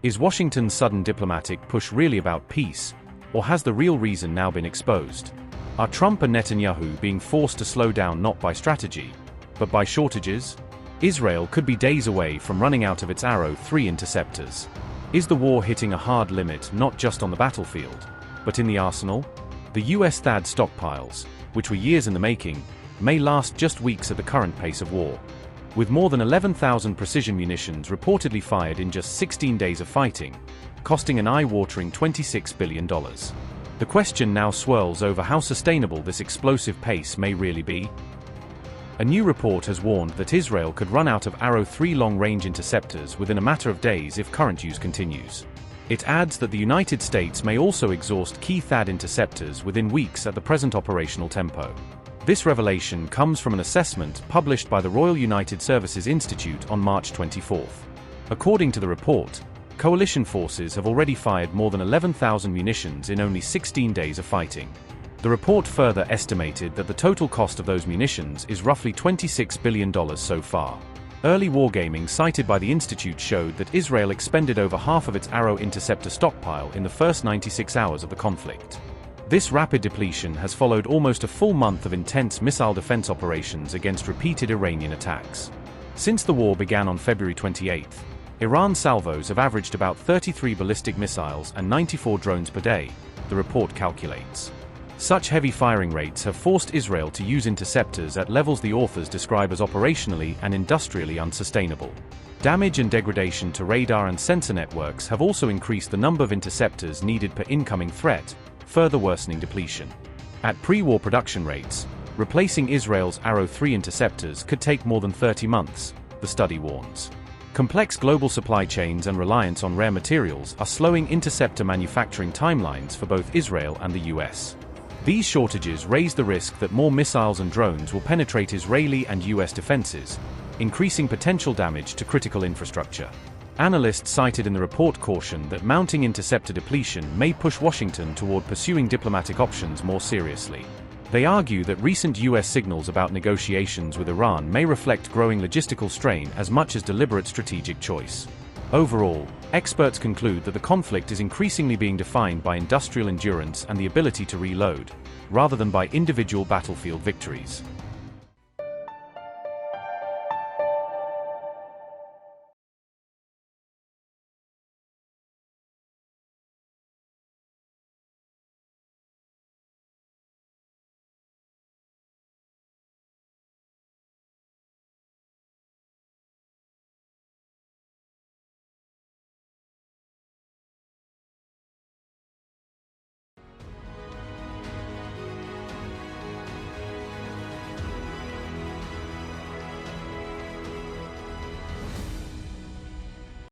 Is Washington's sudden diplomatic push really about peace, or has the real reason now been exposed? Are Trump and Netanyahu being forced to slow down not by strategy, but by shortages? Israel could be days away from running out of its Arrow 3 interceptors. Is the war hitting a hard limit not just on the battlefield, but in the arsenal? The US THAAD stockpiles, which were years in the making, may last just weeks at the current pace of war. With more than 11,000 precision munitions reportedly fired in just 16 days of fighting, costing an eye-watering $26 billion. The question now swirls over how sustainable this explosive pace may really be. A new report has warned that Israel could run out of Arrow 3 long-range interceptors within a matter of days if current use continues. It adds that the United States may also exhaust key THAAD interceptors within weeks at the present operational tempo. This revelation comes from an assessment published by the Royal United Services Institute on March 24. According to the report, coalition forces have already fired more than 11,000 munitions in only 16 days of fighting. The report further estimated that the total cost of those munitions is roughly $26 billion so far. Early wargaming cited by the Institute showed that Israel expended over half of its Arrow interceptor stockpile in the first 96 hours of the conflict. This rapid depletion has followed almost a full month of intense missile defense operations against repeated Iranian attacks. Since the war began on February 28, Iran's salvos have averaged about 33 ballistic missiles and 94 drones per day, the report calculates. Such heavy firing rates have forced Israel to use interceptors at levels the authors describe as operationally and industrially unsustainable. Damage and degradation to radar and sensor networks have also increased the number of interceptors needed per incoming threat, further worsening depletion. At pre-war production rates, replacing Israel's Arrow 3 interceptors could take more than 30 months, the study warns. Complex global supply chains and reliance on rare materials are slowing interceptor manufacturing timelines for both Israel and the US. These shortages raise the risk that more missiles and drones will penetrate Israeli and US defenses, increasing potential damage to critical infrastructure. Analysts cited in the report caution that mounting interceptor depletion may push Washington toward pursuing diplomatic options more seriously. They argue that recent US signals about negotiations with Iran may reflect growing logistical strain as much as deliberate strategic choice. Overall, experts conclude that the conflict is increasingly being defined by industrial endurance and the ability to reload, rather than by individual battlefield victories.